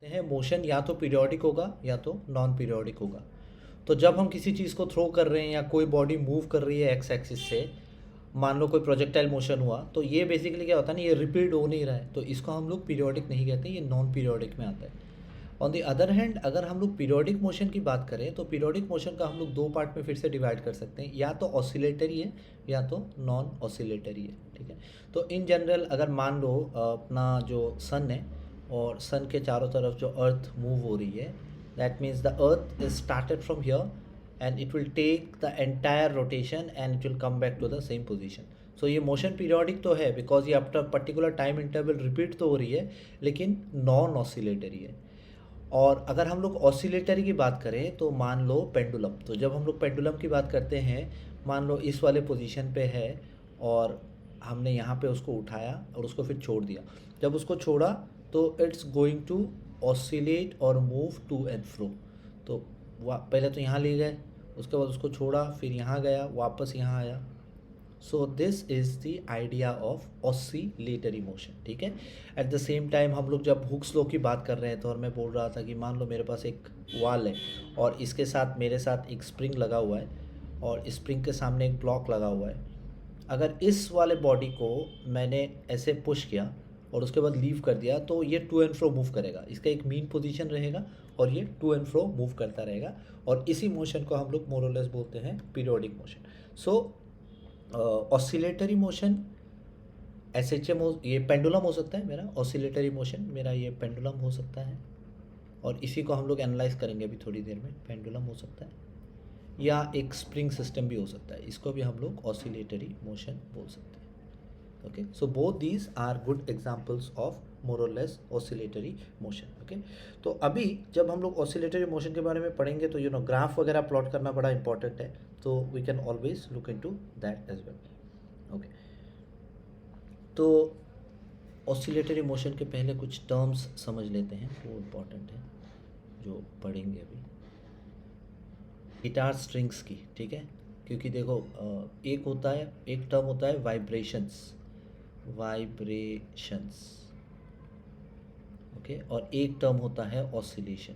हैं मोशन या तो पीरियोडिक होगा या तो नॉन पीरियोडिक होगा। तो जब हम किसी चीज़ को थ्रो कर रहे हैं या कोई बॉडी मूव कर रही है एक्स एक्सिस से, मान लो कोई प्रोजेक्टाइल मोशन हुआ, तो ये बेसिकली क्या होता है ना, ये रिपीट हो नहीं रहा है, तो इसको हम लोग पीरियोडिक नहीं कहते, ये नॉन पीरियोडिक में आता है। ऑन द अदर हैंड अगर हम लोग पीरियोडिक मोशन की बात करें तो पीरियोडिक मोशन का हम लोग दो पार्ट में फिर से डिवाइड कर सकते हैं, या तो ऑसिलेटरी है या तो नॉन ऑसिलेटरी है। ठीक है, तो इन जनरल अगर मान लो अपना जो सन है और सन के चारों तरफ जो अर्थ मूव हो रही है, that means the earth is started from here and it will take the entire rotation and it will come back to the same position. So ये मोशन पीरियोडिक तो है बिकॉज ये after particular time interval repeat तो हो रही है, लेकिन non oscillatory है। और अगर हम लोग ऑसिलेटरी की बात करें तो मान लो पेंडुलम, तो जब हम लोग पेंडुलम की बात करते हैं, मान लो इस वाले पोजीशन पे है और हमने यहाँ पे उसको उठाया और उसको फिर छोड़ दिया। जब उसको छोड़ा तो इट्स गोइंग टू ऑसिलेट और मूव टू एंड फ्रो। तो पहले तो यहाँ ले गए, उसके बाद उसको छोड़ा, फिर यहाँ गया, वापस यहाँ आया। सो this is the idea of oscillatory motion. ठीक है, एट द सेम टाइम हम लोग जब हुक्स लॉ की बात कर रहे हैं तो और मैं बोल रहा था कि मान लो मेरे पास एक वॉल है और इसके साथ मेरे साथ एक स्प्रिंग लगा हुआ है और स्प्रिंग के सामने एक ब्लॉक लगा हुआ है। अगर इस वाले बॉडी को मैंने ऐसे पुश किया और उसके बाद लीव कर दिया तो ये टू एंड फ्रो मूव करेगा, इसका एक मीन पोजीशन रहेगा और ये टू एंड फ्रो मूव करता रहेगा, और इसी मोशन को हम लोग मोर और लेस बोलते हैं periodic motion. So oscillatory motion S H M ये पेंडुलम हो सकता है मेरा, ऑसिलेटरी मोशन मेरा ये पेंडुलम हो सकता है, और इसी को हम लोग एनालाइज करेंगे अभी थोड़ी देर में। पेंडुलम हो सकता है या एक स्प्रिंग सिस्टम भी हो सकता है, इसको भी हम लोग ऑसिलेटरी मोशन बोल सकते हैं। Okay, so both these are good examples of more और लेस ऑसिलेटरी मोशन। ओके, तो अभी जब हम लोग ऑसिलेटरी मोशन के बारे में पढ़ेंगे तो ग्राफ वगैरह प्लॉट करना बड़ा इंपॉर्टेंट है, तो we can always look into that as well. Okay, तो ऑसिलेटरी मोशन के पहले कुछ टर्म्स समझ लेते हैं, वो इम्पॉर्टेंट है जो पढ़ेंगे अभी। गिटार स्ट्रिंग्स की, ठीक है, क्योंकि देखो एक होता है, एक टर्म होता है वाइब्रेशंस, ओके, और एक टर्म होता है ऑसिलेशन।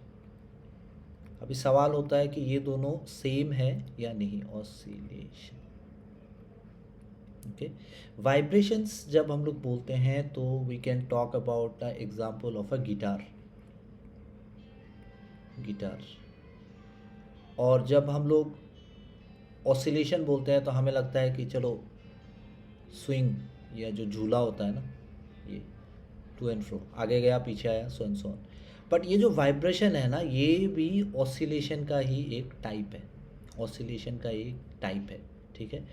अभी सवाल होता है कि ये दोनों सेम है या नहीं, ऑसिलेशन। ओके, वाइब्रेशंस जब हम लोग बोलते हैं तो we can talk about the example of a guitar. और जब हम लोग ऑसिलेशन बोलते हैं तो हमें लगता है कि चलो स्विंग या जो झूला होता है ना, ये टू एंड फ्रो, आगे गया पीछे आया, so and so on. But ये जो वाइब्रेशन है ना, ये भी ऑसिलेशन का ही एक टाइप है, ऑसिलेशन का एक टाइप है। ठीक है,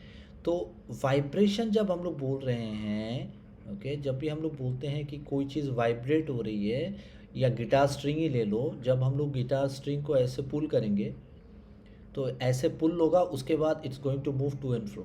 तो वाइब्रेशन जब हम लोग बोल रहे हैं, ओके, जब भी हम लोग बोलते हैं कि कोई चीज़ वाइब्रेट हो रही है, या गिटार स्ट्रिंग ही ले लो, जब हम लोग गिटार स्ट्रिंग को ऐसे पुल करेंगे तो ऐसे पुल होगा, उसके बाद it's going to move to and fro.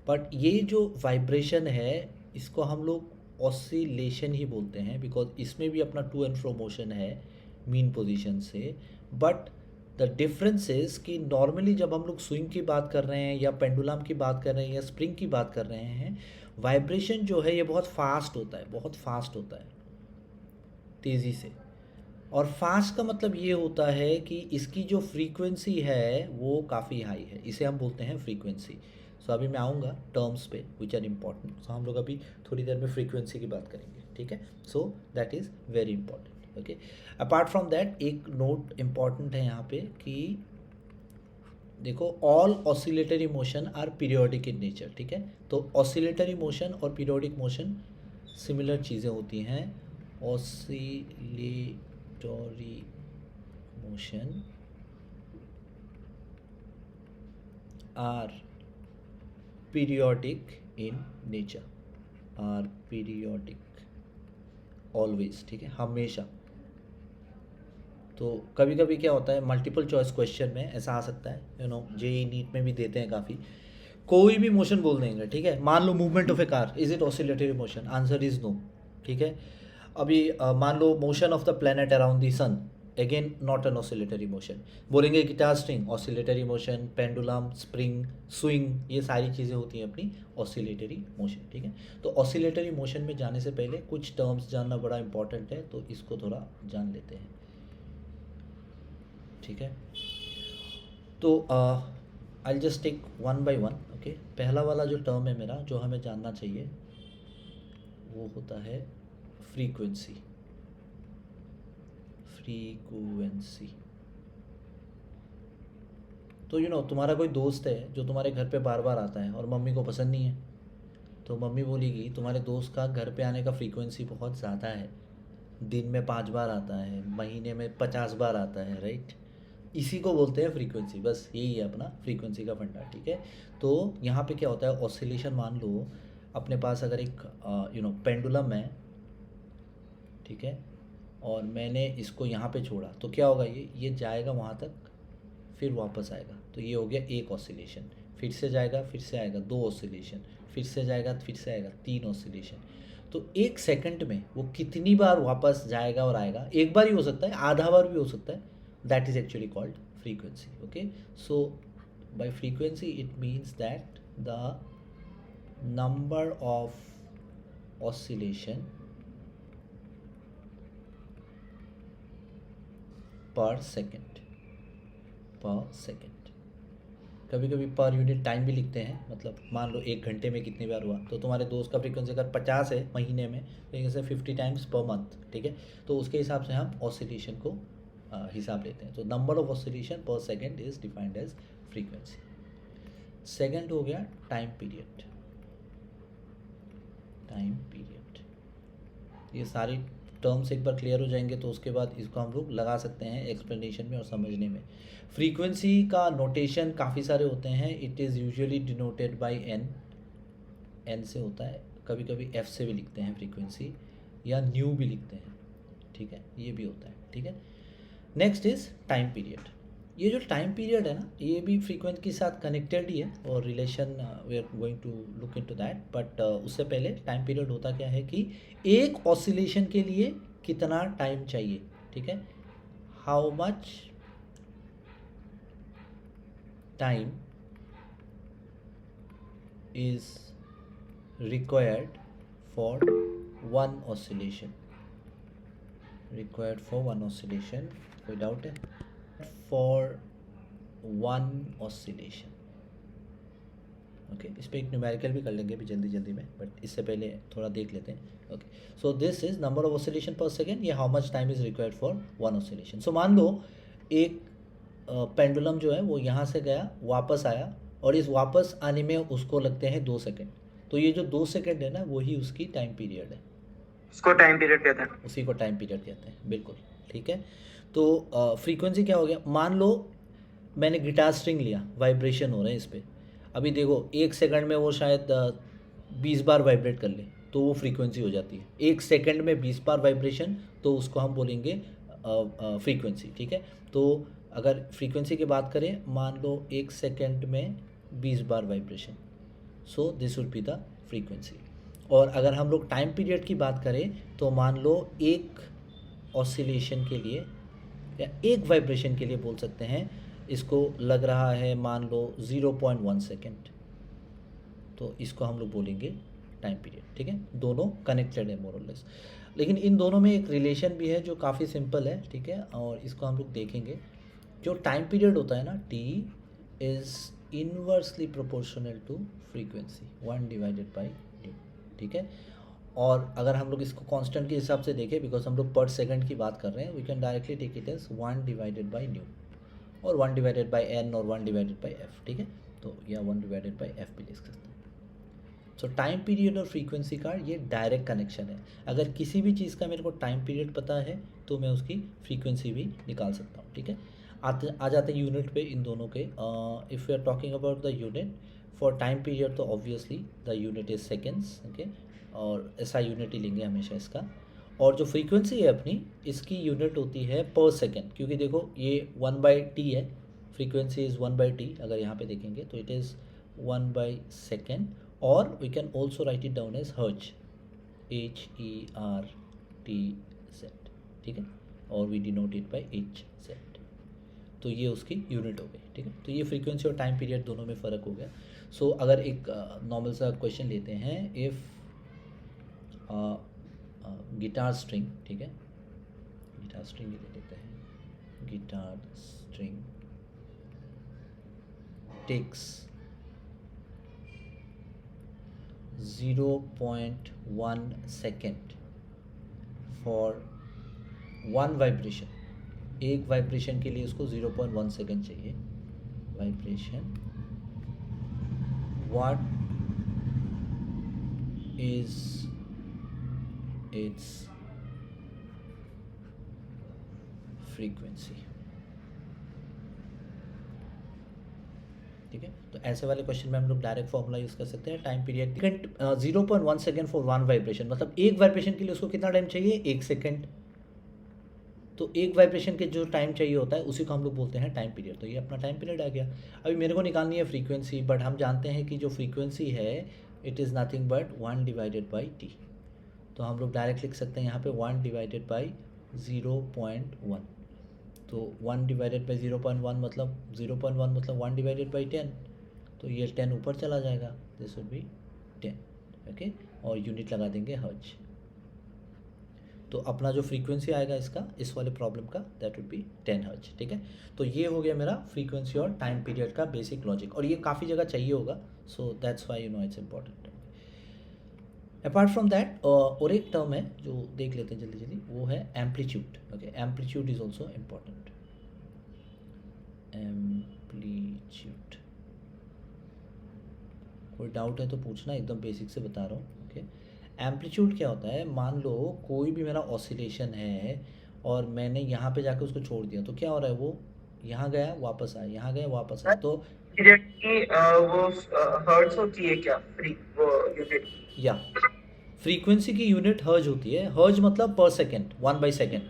But ये जो वाइब्रेशन है इसको हम लोग ऑसिलेशन ही बोलते हैं, बिकॉज इसमें भी अपना टू एंड फ्रो मोशन है मीन पोजीशन से। बट द डिफरेंस इज कि नॉर्मली जब हम लोग स्विंग की बात कर रहे हैं या पेंडुलम की बात कर रहे हैं या स्प्रिंग की बात कर रहे हैं, वाइब्रेशन जो है ये बहुत फास्ट होता है, बहुत फास्ट होता है, तेज़ी से। और फास्ट का मतलब ये होता है कि इसकी जो फ्रीक्वेंसी है वो काफ़ी हाई है, इसे हम बोलते हैं फ्रीक्वेंसी। सो अभी मैं आऊँगा टर्म्स पे विच आर इम्पॉर्टेंट, सो हम लोग अभी थोड़ी देर में फ्रीक्वेंसी की बात करेंगे। ठीक है, so that is very important. Okay, apart from that एक नोट इम्पॉर्टेंट है यहाँ पे कि देखो all oscillatory motion are periodic in nature. ठीक है, तो ऑसिलेटरी मोशन और पीरियोडिक मोशन सिमिलर चीज़ें होती हैं। Oscillatory motion are periodic in nature, are periodic always। ठीक है, हमेशा। तो कभी कभी क्या होता है, मल्टीपल चॉइस क्वेश्चन में ऐसा आ सकता है, जेई नीट में भी देते हैं काफ़ी, कोई भी मोशन बोल देंगे। ठीक है, मान लो movement of a car, is it oscillatory motion? Answer is no. ठीक है, अभी मान लो motion of the planet around the sun, again not an oscillatory motion. बोलेंगे guitar string, oscillatory motion, pendulum, spring, swing, ये सारी चीज़ें होती हैं अपनी ऑसिलेटरी मोशन, ठीक है। तो ऑसिलेटरी मोशन में जाने से पहले कुछ टर्म्स जानना बड़ा इंपॉर्टेंट है, तो इसको थोड़ा जान लेते हैं, ठीक है। तो I just take one by one, okay. पहला वाला जो टर्म है मेरा, जो हमें जानना चाहिए, वो होता है फ्रीक्वेंसी। फ्रीक्वेंसी, तो तुम्हारा कोई दोस्त है जो तुम्हारे घर पे बार बार आता है और मम्मी को पसंद नहीं है, तो मम्मी बोलेगी तुम्हारे दोस्त का घर पे आने का फ्रीक्वेंसी बहुत ज़्यादा है, दिन में 5 बार आता है, महीने में 50 बार आता है, राइट। इसी को बोलते हैं फ्रीक्वेंसी, बस यही है अपना फ्रीक्वेंसी का फंडा, ठीक है। तो यहाँ पे क्या होता है, ऑसिलेशन, मान लो अपने पास अगर एक पेंडुलम है, ठीक है, और मैंने इसको यहाँ पे छोड़ा, तो क्या होगा, ये जाएगा वहाँ तक, फिर वापस आएगा, तो ये हो गया एक ऑसिलेशन। फिर से जाएगा, फिर से आएगा, 2 ऑसिलेशन, फिर से जाएगा, फिर से आएगा, 3 ऑसिलेशन। तो 1 सेकंड में वो कितनी बार वापस जाएगा और आएगा, एक बार ही हो सकता है, आधा बार भी हो सकता है, that is actually called frequency, okay. So bye frequency it means that the number of oscillation per second, कभी कभी पर यूनिट टाइम भी लिखते हैं, मतलब मान लो 1 घंटे में कितनी बार हुआ, तो तुम्हारे दोस्त का फ्रीक्वेंसी अगर 50 है महीने में, तो जैसे 50 टाइम्स पर मंथ, ठीक है। तो उसके हिसाब से हम ऑसिलेशन को हिसाब लेते हैं। तो number of oscillation per second is defined as frequency. Second हो गया टाइम पीरियड। ये सारी टर्म्स एक बार क्लियर हो जाएंगे तो उसके बाद इसको हम लोग लगा सकते हैं एक्सप्लेनेशन में और समझने में। फ्रीक्वेंसी का नोटेशन काफ़ी सारे होते हैं। It is usually denoted by n से होता है, कभी कभी एफ से भी लिखते हैं फ्रीक्वेंसी, या न्यू भी लिखते हैं, ठीक है, ये भी होता है, ठीक है। Next is time period. ये जो टाइम पीरियड है ना, ये भी फ्रीक्वेंसी के साथ कनेक्टेड ही है, और relation we are going to look into that. But उससे पहले टाइम पीरियड होता क्या है कि एक ऑसिलेशन के लिए कितना टाइम चाहिए, ठीक है, how much time is required for one oscillation, कोई डाउट है, फॉर वन ऑसिलेशन, ओके। इस पर एक न्यूमेरिकल भी कर लेंगे अभी जल्दी में, बट इससे पहले थोड़ा देख लेते हैं, okay. So this is number of oscillation per second, ये how much time is required for one oscillation. So मान लो एक पेंडुलम जो है वो यहाँ से गया, वापस आया, और इस वापस आने में उसको लगते हैं 2 सेकेंड, तो ये जो 2 सेकेंड है ना, वही उसकी टाइम पीरियड है, उसको टाइम पीरियड कहते हैं, उसी को टाइम पीरियड कहते हैं, बिल्कुल, ठीक है। तो फ्रीक्वेंसी क्या हो गया, मान लो मैंने गिटार स्ट्रिंग लिया, वाइब्रेशन हो रहे हैं इस पर, अभी देखो 1 सेकंड में वो शायद 20 बार वाइब्रेट कर ले, तो वो फ्रीक्वेंसी हो जाती है। 1 सेकंड में 20 बार वाइब्रेशन, तो उसको हम बोलेंगे फ्रीक्वेंसी, ठीक है। तो अगर फ्रीक्वेंसी की बात करें, मान लो 1 सेकंड में 20 बार vibration, so this would be the frequency. और अगर हम लोग टाइम पीरियड की बात करें, तो मान लो एक ऑसिलेशन के लिए या एक वाइब्रेशन के लिए बोल सकते हैं, इसको लग रहा है मान लो 0.1 सेकेंड, तो इसको हम लोग बोलेंगे टाइम पीरियड, ठीक है। दोनों कनेक्टेड है मोर और लेस, लेकिन इन दोनों में एक रिलेशन भी है जो काफ़ी सिंपल है, ठीक है, और इसको हम लोग देखेंगे। जो टाइम पीरियड होता है ना, T is inversely proportional to frequency, 1 divided by nu, ठीक है। और अगर हम लोग इसको कांस्टेंट के हिसाब से देखें, बिकॉज हम लोग पर सेकंड की बात कर रहे हैं, we can directly take it as 1 divided by nu, और 1 डिवाइडेड बाई एन, और 1 डिवाइडेड बाई एफ, ठीक है। तो या 1 डिवाइडेड बाई एफ भी लिख सकते हैं। सो टाइम पीरियड और फ्रीक्वेंसी का ये डायरेक्ट कनेक्शन है। अगर किसी भी चीज़ का मेरे को टाइम पीरियड पता है, तो मैं उसकी फ्रीक्वेंसी भी निकाल सकता हूँ, ठीक है। आ जाते हैं यूनिट पे इन दोनों के। If you are talking about the unit for time period, तो obviously the unit is seconds, okay, और ऐसा यूनिट ही लेंगे हमेशा इसका। और जो फ्रीक्वेंसी है अपनी, इसकी यूनिट होती है पर सेकेंड, क्योंकि देखो ये 1/t है, फ्रीक्वेंसी इज़ 1/t। अगर यहाँ पे देखेंगे तो इट इज़ 1/सेकेंड, और we can also write it down as hertz, HERTZ, ठीक है। और we denote it by H Z. तो ये उसकी यूनिट हो गई, ठीक है। तो ये फ्रीक्वेंसी और टाइम पीरियड दोनों में फ़र्क हो गया। सो अगर एक नॉर्मल सा क्वेश्चन लेते हैं, इफ़ गिटार स्ट्रिंग, ठीक है, गिटार स्ट्रिंग ले लेते हैं, guitar string takes 0.1 second for one vibration, एक वाइब्रेशन के लिए उसको 0.1 सेकेंड चाहिए vibration, what is its frequency, ठीक है। तो ऐसे वाले क्वेश्चन में हम लोग डायरेक्ट फॉर्मूला यूज़ कर सकते हैं, time period 0.1 second for one vibration, मतलब एक वाइब्रेशन के लिए उसको कितना टाइम चाहिए, 1 सेकेंड। तो एक वाइब्रेशन के जो टाइम चाहिए होता है उसी को हम लोग बोलते हैं टाइम पीरियड। तो ये अपना टाइम पीरियड आ गया। अभी मेरे को निकालनी है फ्रीक्वेंसी, बट हम जानते हैं कि जो फ्रीक्वेंसी है it is nothing but 1 divided by T. तो हम लोग डायरेक्ट लिख सकते हैं यहाँ पे 1 डिवाइडेड बाई 0.1। तो 1 डिवाइडेड बाई 0.1 मतलब 0.1 मतलब 1 डिवाइडेड बाई 10। तो ये 10 ऊपर चला जाएगा, दिस वुड बी 10, ओके। और यूनिट लगा देंगे हर्ट्ज। तो अपना जो फ्रीक्वेंसी आएगा इसका, इस वाले प्रॉब्लम का, दैट वुड बी 10 हर्ट्ज, ठीक है। तो ये हो गया मेरा फ्रीक्वेंसी और टाइम पीरियड का बेसिक लॉजिक, और ये काफ़ी जगह चाहिए होगा, so that's why you know it's important. Apart from that और एक टर्म है जो देख लेते हैं जल्दी जल्दी, वो है amplitude, okay. Amplitude is also important. Amplitude, कोई डाउट है तो पूछना, एकदम बेसिक से बता रहा हूँ, ओके। एम्पलीट्यूड क्या होता है, मान लो कोई भी मेरा ऑसिलेशन है और मैंने यहाँ पे जाके उसको छोड़ दिया, तो क्या हो रहा है, वो यहाँ गया वापस आया, यहाँ गया वापस आया। तो पीरियड की वो हर्ट्ज होती है क्या, फ्री वो यूनिट? या फ्रीक्वेंसी की यूनिट हर्ज होती है। हर्ज मतलब पर सेकेंड, 1/सेकेंड,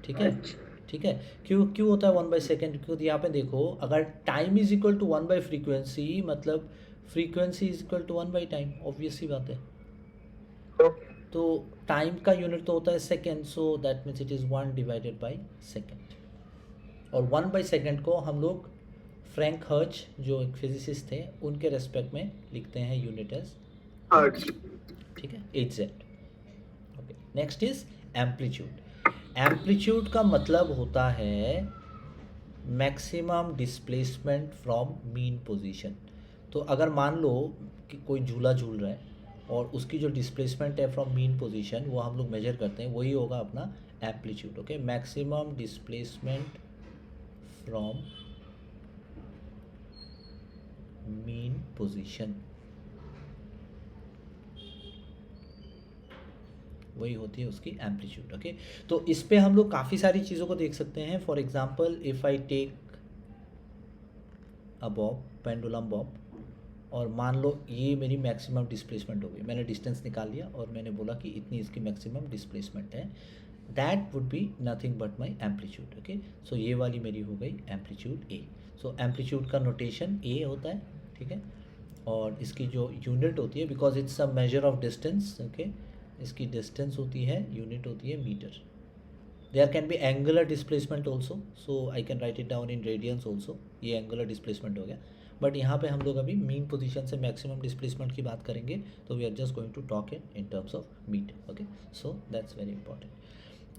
ठीक है, ठीक है। क्यों क्यों होता है 1/सेकेंड, क्योंकि यहाँ पे देखो, अगर टाइम इज इक्वल टू 1/फ्रीक्वेंसी, मतलब फ्रीक्वेंसी इज इक्वल टू 1/टाइम, ऑब्वियस सी बात है। तो टाइम का यूनिट तो होता है second, so that means it is 1 divided by second. और 1/सेकेंड को हम लोग फ्रैंक हर्ज, जो एक फिजिसिस्ट थे, उनके रेस्पेक्ट में लिखते हैं यूनिट एज हर्ट्ज, ठीक है, HZ, okay. Next is amplitude. Amplitude का मतलब होता है maximum displacement from mean position. तो अगर मान लो कि कोई झूला झूल रहा है और उसकी जो डिस्प्लेसमेंट है फ्रॉम मीन पोजीशन, वो हम लोग मेजर करते हैं, वही होगा अपना amplitude, okay. Maximum displacement from mean position, वही होती है उसकी एम्पलीट्यूड, ओके। तो इस पे हम लोग काफ़ी सारी चीज़ों को देख सकते हैं। For example, if I take a bob, pendulum bob, और मान लो ये मेरी मैक्सिमम डिस्प्लेसमेंट हो गई, मैंने डिस्टेंस निकाल लिया और मैंने बोला कि इतनी इसकी मैक्सिमम डिस्प्लेसमेंट है, that would be nothing but my amplitude, okay. So ये वाली मेरी हो गई एम्पलीट्यूड ए। सो एम्पलीट्यूड का नोटेशन ए होता है, ठीक है। और इसकी जो यूनिट होती है, because it's a measure of distance, okay, इसकी डिस्टेंस होती है, यूनिट होती है metre. There can be angular displacement also, so I can write it down in radians also, ये एंगुलर डिस्प्लेसमेंट हो गया। बट यहाँ पे हम लोग अभी मीन पोजीशन से मैक्सिमम डिस्प्लेसमेंट की बात करेंगे, तो we are just going to talk in terms of metre, okay. So that's very important.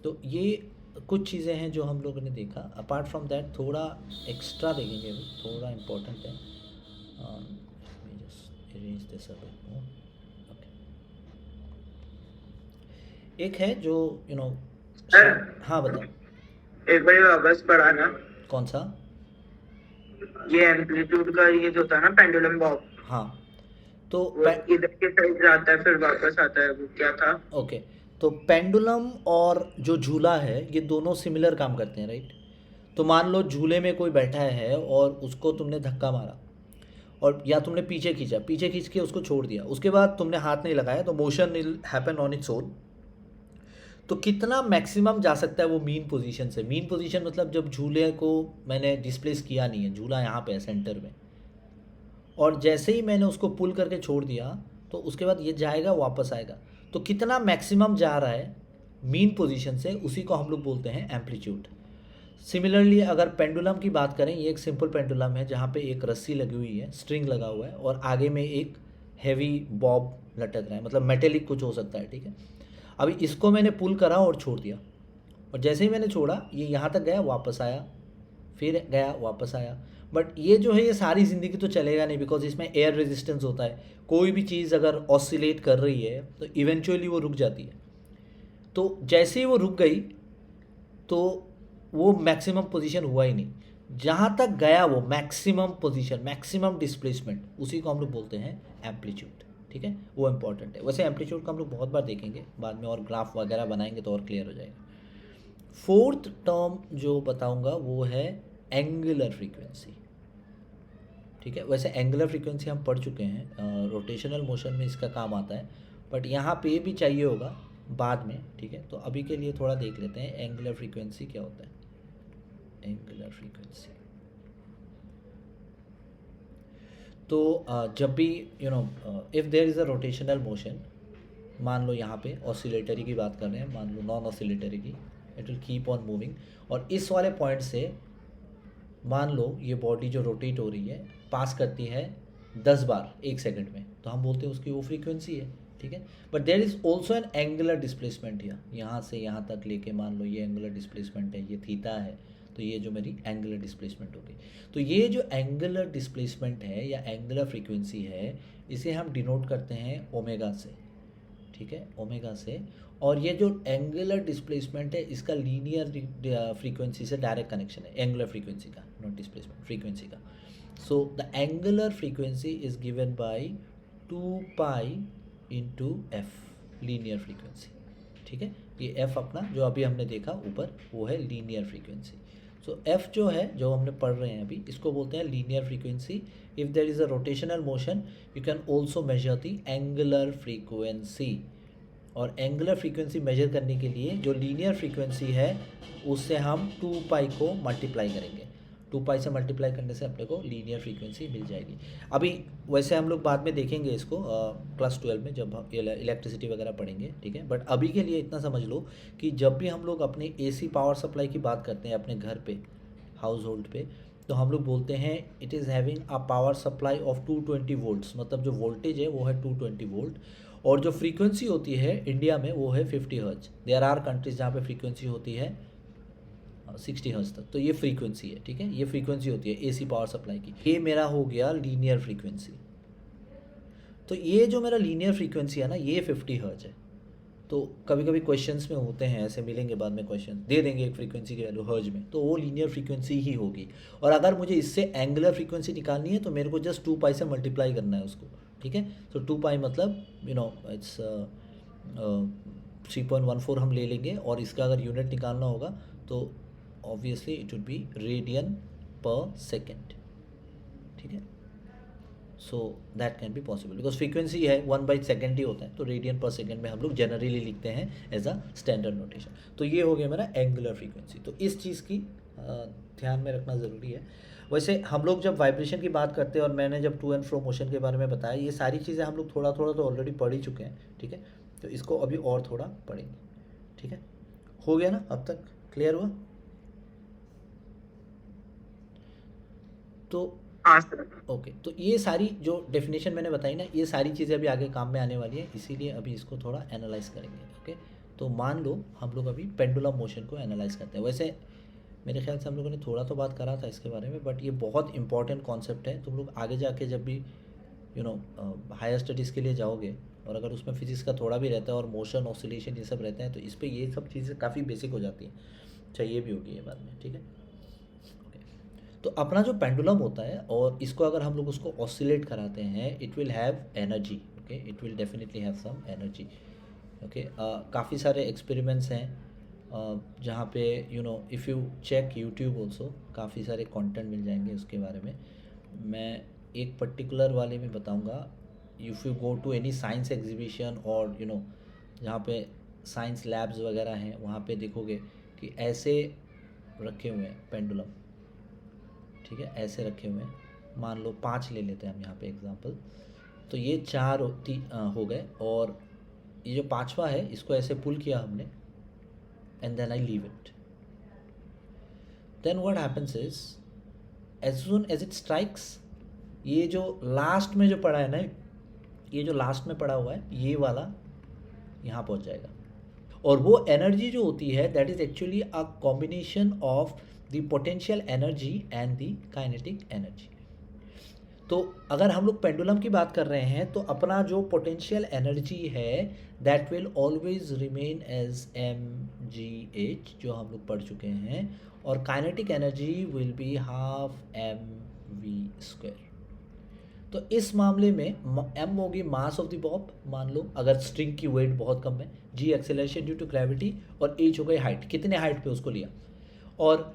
तो ये कुछ चीज़ें हैं जो हम लोगों ने देखा। अपार्ट फ्रॉम दैट थोड़ा एक्स्ट्रा देखेंगे अभी, थोड़ा इंपॉर्टेंट है। Just arrange this a bit more, okay. एक है जो यू नो, हाँ बताओ। एक बार वापस पढ़ा ना, कौन सा? ये एम्पलीट्यूड का ये जो था ना, पेंडुलम बॉब, हाँ, तो वो इधर के साइड जाता है फिर वापस आता है, वो क्या था? ओके। तो पेंडुलम और जो झूला है, ये दोनों सिमिलर काम करते हैं, राइट। तो मान लो झूले में कोई बैठा है और उसको तुमने धक्का मारा, और या तुमने पीछे खींचा, पीछे खींच के उसको छोड़ दिया, उसके बाद तुमने हाथ नहीं लगाया, तो motion will happen on its own. तो कितना मैक्सिमम जा सकता है वो मीन पोजीशन से? मीन पोजीशन मतलब जब झूले को मैंने डिस्प्लेस किया नहीं है, झूला यहाँ पे है सेंटर में, और जैसे ही मैंने उसको पुल करके छोड़ दिया, तो उसके बाद ये जाएगा वापस आएगा। तो कितना मैक्सिमम जा रहा है मीन पोजीशन से, उसी को हम लोग बोलते हैं एम्पलीट्यूड। सिमिलरली अगर पेंडुलम की बात करें, ये एक सिंपल पेंडुलम है जहाँ पे एक रस्सी लगी हुई है, स्ट्रिंग लगा हुआ है और आगे में एक हैवी बॉब लटक रहा है, मतलब मेटेलिक कुछ हो सकता है, ठीक है। अभी इसको मैंने पुल करा और छोड़ दिया, और जैसे ही मैंने छोड़ा ये यहाँ तक गया, वापस आया, फिर गया, वापस आया। बट ये जो है ये सारी ज़िंदगी तो चलेगा नहीं, बिकॉज इसमें एयर रेजिस्टेंस होता है। कोई भी चीज़ अगर ऑसिलेट कर रही है तो इवेंचुअली वो रुक जाती है। तो जैसे ही वो रुक गई तो वो मैक्सिमम पोजीशन हुआ ही नहीं, जहाँ तक गया वो मैक्सिमम पोजीशन, मैक्सिमम डिस्प्लेसमेंट, उसी को हम लोग बोलते हैं एम्पलीट्यूड, ठीक है। वो इंपॉर्टेंट है। वैसे एम्पलीट्यूड को हम लोग बहुत बार देखेंगे बाद में, और ग्राफ वगैरह बनाएंगे तो और क्लियर हो जाएगा। फोर्थ टर्म जो बताऊंगा वो है एंगुलर फ्रीक्वेंसी, ठीक है। वैसे एंगुलर फ्रीक्वेंसी हम पढ़ चुके हैं, रोटेशनल मोशन में इसका काम आता है, बट यहाँ पे भी चाहिए होगा बाद में, ठीक है। तो अभी के लिए थोड़ा देख लेते हैं एंगुलर फ्रीक्वेंसी क्या होता है। एंगुलर फ्रीक्वेंसी तो जब भी if there is a rotational motion, मान लो यहाँ पे ऑसिलेटरी की बात कर रहे हैं, मान लो नॉन ऑसिलेटरी की, it will keep on moving, और इस वाले पॉइंट से मान लो ये बॉडी जो रोटेट हो रही है पास करती है 10 बार 1 सेकंड में, तो हम बोलते हैं उसकी वो फ्रीक्वेंसी है, ठीक है। But there is also an angular displacement here, यहाँ से यहाँ तक लेके मान लो ये एंगुलर डिस्प्लेसमेंट है, ये थीटा है, तो ये जो मेरी एंगुलर डिस्प्लेसमेंट हो गई। तो ये जो एंगुलर डिस्प्लेसमेंट है या एंगुलर फ्रीक्वेंसी है, इसे हम डिनोट करते हैं ओमेगा से, ठीक है, ओमेगा से। और ये जो एंगुलर डिस्प्लेसमेंट है इसका लीनियर फ्रीक्वेंसी से डायरेक्ट कनेक्शन है, एंगुलर फ्रीक्वेंसी का, नॉट डिस्प्लेसमेंट, फ्रीक्वेंसी का। So the angular frequency is given by 2 pi into F, linear frequency, ठीक है। ये एफ अपना जो अभी हमने देखा ऊपर वो है लीनियर फ्रीक्वेंसी। सो एफ जो है, जो हमने पढ़ रहे हैं अभी, इसको बोलते हैं linear frequency. If there is a rotational motion you can also measure the angular frequency. और एंगुलर फ्रीक्वेंसी मेजर करने के लिए जो लीनियर फ्रीक्वेंसी है उससे हम 2 पाई को मल्टीप्लाई करेंगे, 2 पाई से मल्टीप्लाई करने से अपने को लीनियर फ्रीक्वेंसी मिल जाएगी। अभी वैसे हम लोग बाद में देखेंगे इसको क्लास 12 में जब हम इलेक्ट्रिसिटी वगैरह पढ़ेंगे, ठीक है। बट अभी के लिए इतना समझ लो कि जब भी हम लोग अपने एसी पावर सप्लाई की बात करते हैं अपने घर पे, हाउस होल्ड पे, तो हम लोग बोलते हैं it is having a power supply of 220 volts, मतलब जो वोल्टेज है वो है 220 वोल्ट, और जो फ्रीक्वेंसी होती है इंडिया में वो है 50 हर्ट्ज। देयर आर कंट्रीज जहाँ पे फ्रीक्वेंसी होती है 60 हर्ट्ज तक, तो ये फ्रीक्वेंसी है, ठीक है। ये फ्रीक्वेंसी होती है एसी पावर सप्लाई की। ये मेरा हो गया लीनियर फ्रीक्वेंसी। तो ये जो मेरा लीनियर फ्रीक्वेंसी है ना, ये 50 हर्ट्ज है। तो कभी कभी क्वेश्चंस में होते हैं ऐसे, मिलेंगे बाद में क्वेश्चन दे देंगे एक फ्रीक्वेंसी की वैल्यू हर्ज में, तो वो लीनियर फ्रीक्वेंसी ही होगी। और अगर मुझे इससे एंगुलर फ्रीक्वेंसी निकालनी है तो मेरे को जस्ट 2 पाई से मल्टीप्लाई करना है उसको, ठीक है। तो 2 पाई मतलब इट्स 3.14 हम ले लेंगे, और इसका अगर यूनिट निकालना होगा तो obviously it would be radian पर सेकेंड, ठीक है। So that can be possible because frequency है 1/सेकेंड ही होता है, तो रेडियन पर सेकेंड में हम लोग जनरली लिखते हैं एज अ स्टैंडर्ड नोटेशन। तो ये हो गया मेरा एंगुलर फ्रीक्वेंसी। तो इस चीज़ की ध्यान में रखना ज़रूरी है। वैसे हम लोग जब वाइब्रेशन की बात करते हैं, और मैंने जब टू एंड फ्रो मोशन के बारे में बताया, ये सारी चीज़ें हम लोग थोड़ा थोड़ा तो ऑलरेडी पढ़ ही चुके हैं, ठीक है। तो इसको अभी और थोड़ा पढ़ेंगे, ठीक है। हो गया ना, अब तक क्लियर हुआ? तो हाँ सर। ओके, तो ये सारी जो डेफिनेशन मैंने बताई ना, ये सारी चीज़ें अभी आगे काम में आने वाली है, इसीलिए अभी इसको थोड़ा एनालाइज करेंगे, ओके। तो मान लो हम लोग अभी पेंडुलम मोशन को एनालाइज करते हैं। वैसे मेरे ख्याल से हम लोगों ने थोड़ा तो बात करा था इसके बारे में, बट ये बहुत इंपॉर्टेंट कॉन्सेप्ट है। तुम लोग आगे जाके जब भी हायर स्टडीज़ के लिए जाओगे, और अगर उसमें फिजिक्स का थोड़ा भी रहता है और मोशन ऑसिलेशन ये सब रहते हैं, तो इस पर ये सब चीज़ें काफ़ी बेसिक हो जाती हैं, चाहिए भी होगी ये बाद में, ठीक है। तो अपना जो पेंडुलम होता है, और इसको अगर हम लोग उसको ऑसिलेट कराते हैं, it will have energy, okay, it will definitely have some energy, okay. काफ़ी सारे एक्सपेरिमेंट्स हैं जहाँ पे if you check YouTube also, काफ़ी सारे कंटेंट मिल जाएंगे उसके बारे में। मैं एक पर्टिकुलर वाले में बताऊँगा। If you go to any science exhibition, और जहाँ पे साइंस लैब्स वगैरह हैं, वहाँ पे देखोगे कि ऐसे रखे हुए हैं पेंडुलम, ठीक है, ऐसे रखे हुए हैं। मान लो 5 ले लेते हैं हम यहाँ पे एग्जांपल। तो ये 4 हो गए, और ये जो 5वां है इसको ऐसे पुल किया हमने, and then I leave it. Then what happens is, as soon as it strikes, ये जो लास्ट में जो पड़ा है ना, ये जो लास्ट में पड़ा हुआ है ये वाला यहाँ पहुँच जाएगा। और वो एनर्जी जो होती है that is actually a combination of the potential energy and the kinetic energy. तो अगर हम लोग पेंडुलम की बात कर रहे हैं तो अपना जो पोटेंशियल एनर्जी है that will always remain as mgh, जो हम लोग पढ़ चुके हैं, और kinetic energy will be half mv²। तो इस मामले में m होगी मास ऑफ द बॉब, मान लो अगर स्ट्रिंग की वेट बहुत कम है, g acceleration due to gravity, और h हो गई हाइट, कितने हाइट पे उसको लिया। और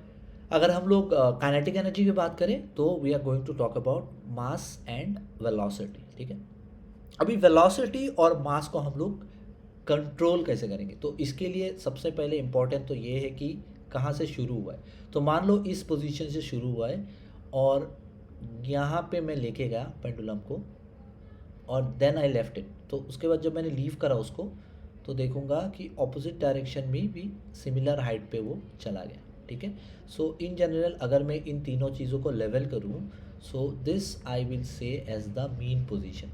अगर हम लोग काइनेटिक एनर्जी की बात करें तो we are going to talk about mass and velocity, ठीक है। अभी वेलोसिटी और मास को हम लोग कंट्रोल कैसे करेंगे, तो इसके लिए सबसे पहले इम्पॉर्टेंट तो ये है कि कहाँ से शुरू हुआ है। तो मान लो इस पोजीशन से शुरू हुआ है और यहाँ पे मैं लेके गया पेंडुलम को और देन आई लेफ्ट इट। तो उसके बाद जब मैंने लीव करा उसको तो देखूंगा कि ऑपोजिट डायरेक्शन में भी सिमिलर हाइट पे वो चला गया, ठीक है। सो इन जनरल अगर मैं इन तीनों चीज़ों को लेवल करूँ, so this I will say as the mean position,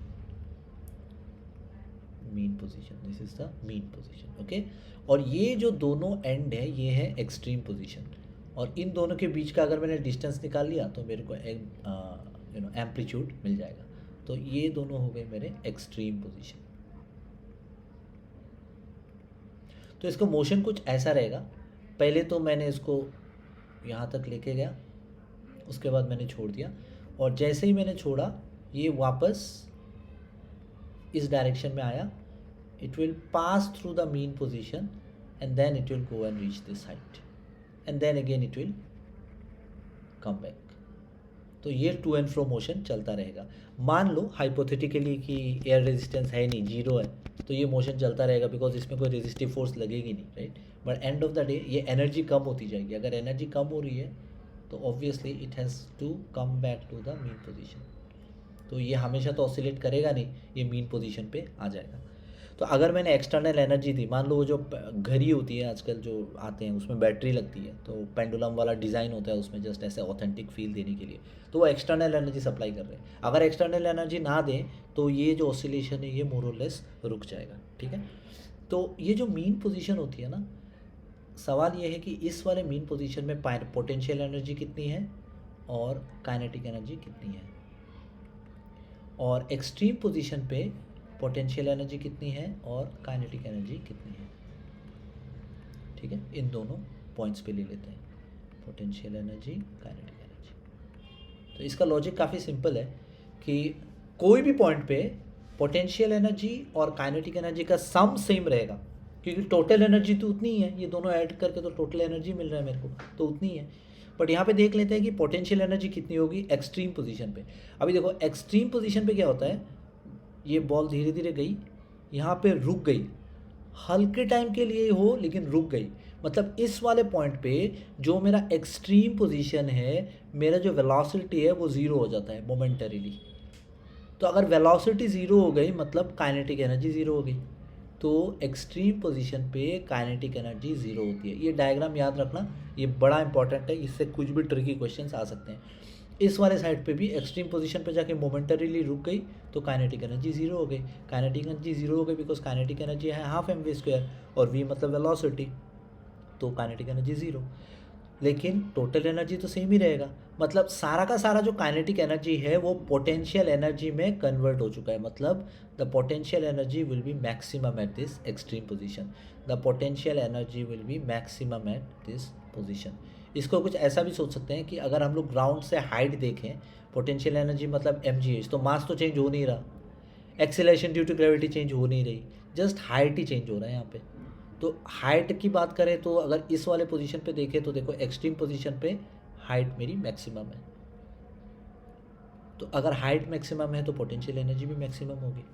this is the mean position, okay. और ये जो दोनों एंड है ये है एक्सट्रीम पोजीशन, और इन दोनों के बीच का अगर मैंने डिस्टेंस निकाल लिया तो मेरे को एम्पलीट्यूड मिल जाएगा। तो ये दोनों हो गए मेरे एक्सट्रीम पोजीशन। तो इसका मोशन कुछ ऐसा रहेगा, पहले तो मैंने इसको यहाँ तक लेके गया, उसके बाद मैंने छोड़ दिया, और जैसे ही मैंने छोड़ा ये वापस इस डायरेक्शन में आया, it will pass through the mean position and then it will go and reach this height and then again it will come back. तो ये टू एंड फ्रो मोशन चलता रहेगा। मान लो हाइपोथेटिकली कि एयर रेजिस्टेंस है नहीं, जीरो है, तो ये मोशन चलता रहेगा बिकॉज इसमें कोई रेजिस्टिव फोर्स लगेगी नहीं, right. But end of the day ये एनर्जी कम होती जाएगी। अगर एनर्जी कम हो रही है तो obviously it has to come back to the mean position. तो ये हमेशा तो ऑसिलेट करेगा नहीं, ये मीन पोजीशन पे आ जाएगा। तो अगर मैंने एक्सटर्नल एनर्जी दी, मान लो वो जो घड़ी होती है आजकल जो आते हैं उसमें बैटरी लगती है, तो पेंडुलम वाला डिज़ाइन होता है उसमें जस्ट ऐसे ऑथेंटिक फील देने के लिए, तो वो एक्सटर्नल एनर्जी सप्लाई कर रहे हैं। अगर एक्सटर्नल एनर्जी ना दें तो ये जो ऑसिलेशन है ये मोर और लेस रुक जाएगा, ठीक है। तो ये जो मीन पोजीशन होती है ना, सवाल ये है कि इस वाले मीन पोजीशन में पोटेंशियल एनर्जी कितनी है और काइनेटिक एनर्जी कितनी है, और एक्सट्रीम पोजीशन पे पोटेंशियल एनर्जी कितनी है और काइनेटिक एनर्जी कितनी है, ठीक है। इन दोनों पॉइंट्स पे ले लेते हैं, पोटेंशियल एनर्जी, काइनेटिक एनर्जी। तो इसका लॉजिक काफ़ी सिंपल है कि कोई भी पॉइंट पे पोटेंशियल एनर्जी और काइनेटिक एनर्जी का सम सेम रहेगा, क्योंकि टोटल एनर्जी तो उतनी ही है, ये दोनों ऐड करके तो टोटल एनर्जी मिल रहा है मेरे को, तो उतनी है। बट यहाँ पे देख लेते हैं कि पोटेंशियल एनर्जी कितनी होगी एक्सट्रीम पोजीशन पे। अभी देखो एक्सट्रीम पोजीशन पे क्या होता है, ये बॉल धीरे धीरे गई, यहाँ पे रुक गई, हल्के टाइम के लिए हो लेकिन रुक गई, मतलब इस वाले पॉइंट पे जो मेरा एक्सट्रीम पोजीशन है, मेरा जो वेलोसिटी है वो ज़ीरो हो जाता है मोमेंटरीली। तो अगर वेलोसिटी ज़ीरो हो गई मतलब काइनेटिक एनर्जी ज़ीरो हो गई। तो एक्सट्रीम पोजीशन पे काइनेटिक एनर्जी ज़ीरो होती है। ये डायग्राम याद रखना, ये बड़ा इंपॉर्टेंट है, इससे कुछ भी ट्रिकी क्वेश्चंस आ सकते हैं। इस वाले साइड पे भी एक्सट्रीम पोजीशन पे जाके मोमेंटरीली रुक गई तो काइनेटिक एनर्जी ज़ीरो हो गई। काइनेटिक एनर्जी ज़ीरो हो गई बिकॉज काइनेटिक एनर्जी है हाफ mv² और v मतलब वेलोसिटी, तो काइनेटिक एनर्जी ज़ीरो। लेकिन टोटल एनर्जी तो सेम ही रहेगा, मतलब सारा का सारा जो काइनेटिक एनर्जी है वो पोटेंशियल एनर्जी में कन्वर्ट हो चुका है। मतलब the potential energy will B maximum at this extreme position, the potential energy will B maximum at this position. इसको कुछ ऐसा भी सोच सकते हैं कि अगर हम लोग ग्राउंड से हाइट देखें, पोटेंशियल एनर्जी मतलब mgh, तो मास तो चेंज हो नहीं रहा, acceleration due to gravity change हो नहीं रही, जस्ट हाइट ही चेंज हो रहा है यहाँ पे। तो हाइट की बात करें तो अगर इस वाले पोजीशन पे देखें तो देखो एक्सट्रीम पोजीशन पे हाइट मेरी मैक्सिमम है, तो अगर हाइट मैक्सिमम है तो पोटेंशियल एनर्जी भी मैक्सिमम होगी।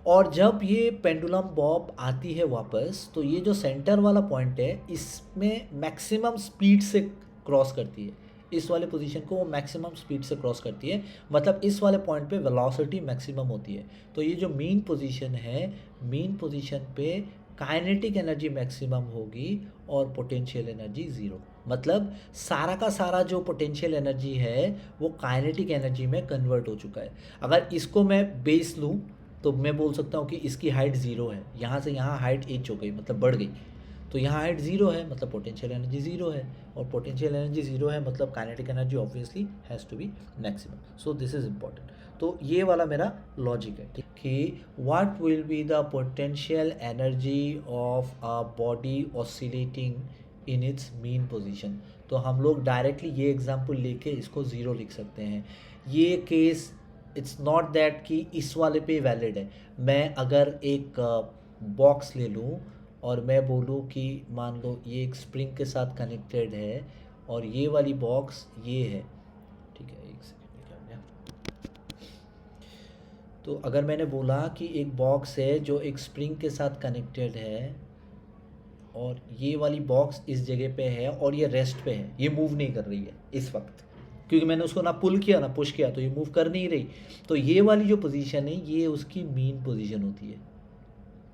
और जब ये पेंडुलम बॉब आती है वापस, तो ये जो सेंटर वाला पॉइंट है इसमें मैक्सिमम स्पीड से क्रॉस करती है, इस वाले पोजीशन को वो मैक्सिमम स्पीड से क्रॉस करती है, मतलब इस वाले पॉइंट पे वेलोसिटी मैक्सिमम होती है। तो ये जो मीन पोजीशन है, मीन पोजीशन पे काइनेटिक एनर्जी मैक्सिमम होगी और पोटेंशियल एनर्जी ज़ीरो। मतलब सारा का सारा जो पोटेंशियल एनर्जी है वो काइनेटिक एनर्जी में कन्वर्ट हो चुका है। अगर इसको मैं बेस लूँ तो मैं बोल सकता हूँ कि इसकी हाइट ज़ीरो है, यहाँ से यहाँ हाइट इंच हो गई मतलब बढ़ गई, तो यहाँ हाइट ज़ीरो है मतलब पोटेंशियल एनर्जी ज़ीरो है, और पोटेंशियल एनर्जी ज़ीरो है मतलब kinetic energy obviously has to be maximum. So this is important. तो ये वाला मेरा लॉजिक है कि what will be the potential energy of a body oscillating in its mean position. तो हम लोग डायरेक्टली ये एग्जांपल लेके इसको ज़ीरो लिख सकते हैं। ये केस इट्स नॉट दैट कि इस वाले पे वैलिड है। मैं अगर एक बॉक्स ले लूँ और मैं बोलूँ कि मान लो ये एक स्प्रिंग के साथ कनेक्टेड है और ये वाली बॉक्स ये है, ठीक है, एक सेकेंड क्या हो गया। तो अगर मैंने बोला कि एक बॉक्स है जो एक स्प्रिंग के साथ कनेक्टेड है और ये वाली बॉक्स इस जगह पे है और ये रेस्ट पे है, ये मूव नहीं कर रही है इस वक्त, क्योंकि मैंने उसको ना पुल किया ना पुश किया, तो ये मूव कर नहीं रही। तो ये वाली जो पोजीशन है ये उसकी मीन पोजीशन होती है,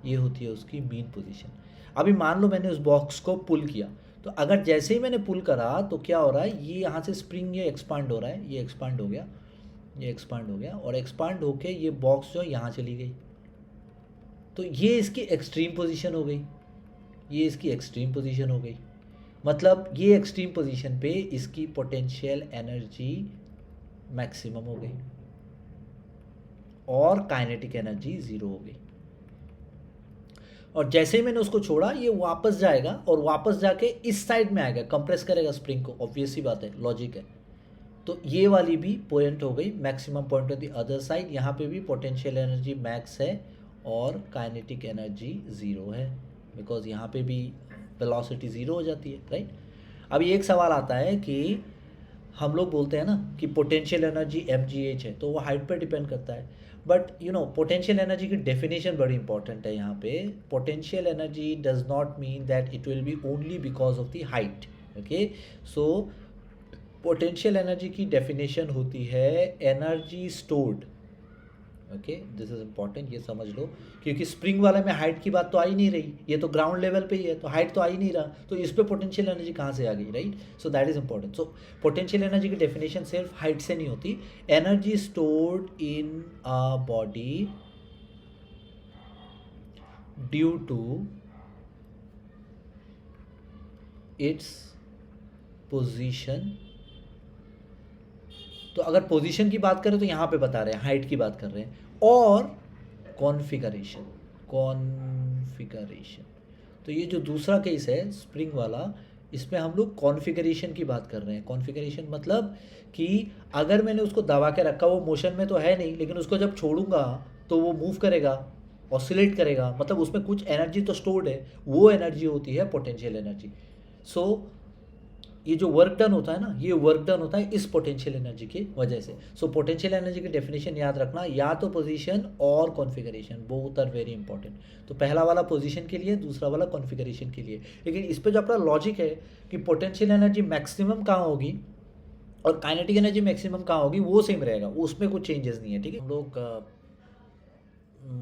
ये होती है उसकी मीन पोजीशन। अभी मान लो मैंने उस बॉक्स को पुल किया, तो अगर जैसे ही मैंने पुल करा तो क्या हो रहा है, ये यहाँ से स्प्रिंग ये एक्सपांड हो रहा है, ये एक्सपांड हो गया, ये एक्सपांड हो गया और एक्सपांड होके ये बॉक्स जो है यहाँ चली गई। तो ये इसकी एक्सट्रीम पोजीशन हो गई, ये इसकी एक्सट्रीम पोजीशन हो गई। मतलब ये एक्सट्रीम पोजीशन पे इसकी पोटेंशियल एनर्जी मैक्सिमम हो गई और काइनेटिक एनर्जी ज़ीरो हो गई। और जैसे ही मैंने उसको छोड़ा ये वापस जाएगा और वापस जाके इस साइड में आएगा, कंप्रेस करेगा स्प्रिंग को, ऑब्वियस सी बात है, लॉजिक है। तो ये वाली भी पॉइंट हो गई maximum point on the other side. यहाँ पे भी पोटेंशियल एनर्जी मैक्स है और काइनेटिक एनर्जी ज़ीरो है, बिकॉज यहाँ पे भी वेलोसिटी ज़ीरो हो जाती है, राइट। अब ये एक सवाल आता है कि हम लोग बोलते हैं ना कि पोटेंशियल एनर्जी mgh है, तो वो हाइट पर डिपेंड करता है। But you know potential energy की डेफिनेशन बड़ी इंपॉर्टेंट है यहाँ पे। Potential energy does not mean that it will be only because of the height. Okay, so potential energy की डेफिनेशन होती है energy stored. Okay, this is important, ये समझ लो, क्योंकि स्प्रिंग वाले में हाइट की बात तो आ ही नहीं रही, ये तो ग्राउंड लेवल पे ही है, तो हाइट तो आ ही नहीं रहा, तो इस पे पोटेंशियल एनर्जी कहाँ से आ गई, right. So that is important. So potential energy की डेफिनेशन सिर्फ हाइट से नहीं होती। Energy stored in a body due to its position. तो अगर पोजीशन की बात करें तो यहाँ पे बता रहे हैं, हाइट की बात कर रहे हैं, और कॉन्फ़िगरेशन। कॉन्फ़िगरेशन, तो ये जो दूसरा केस है स्प्रिंग वाला, इसमें हम लोग कॉन्फ़िगरेशन की बात कर रहे हैं। कॉन्फ़िगरेशन मतलब कि अगर मैंने उसको दबा के रखा, वो मोशन में तो है नहीं, लेकिन उसको जब छोड़ूंगा तो वो मूव करेगा, ऑसिलेट करेगा, मतलब उसमें कुछ एनर्जी तो स्टोर्ड है, वो एनर्जी होती है पोटेंशियल एनर्जी। सो ये जो वर्क डन होता है ना, ये वर्क डन होता है इस पोटेंशियल एनर्जी की वजह से। सो पोटेंशियल एनर्जी की डेफिनेशन याद रखना, या तो पोजीशन और configuration, both are very important. तो पहला वाला पोजीशन के लिए, दूसरा वाला कॉन्फ़िगरेशन के लिए। लेकिन इस पे जो अपना लॉजिक है कि पोटेंशियल एनर्जी मैक्सिमम कहाँ होगी और काइनेटिक एनर्जी मैक्सिमम कहाँ होगी, वो सेम रहेगा, उसमें कुछ चेंजेस नहीं है, ठीक है। हम लोग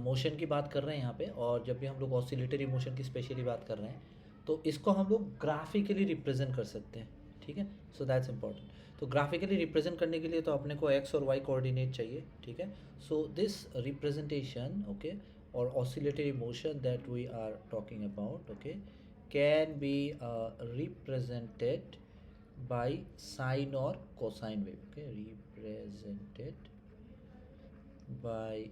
मोशन की बात कर रहे हैं यहाँ पे, और जब भी हम लोग ऑसिलेटरी मोशन की स्पेशली बात कर रहे हैं तो इसको हम लोग ग्राफिकली रिप्रेजेंट कर सकते हैं, ठीक है। So that's important. तो ग्राफिकली रिप्रेजेंट करने के लिए तो अपने को एक्स और वाई कोऑर्डिनेट चाहिए, ठीक है। सो दिस रिप्रेजेंटेशन, ओके, और oscillatory motion that we are talking about, okay, can be represented by sine और cosine wave, okay, represented by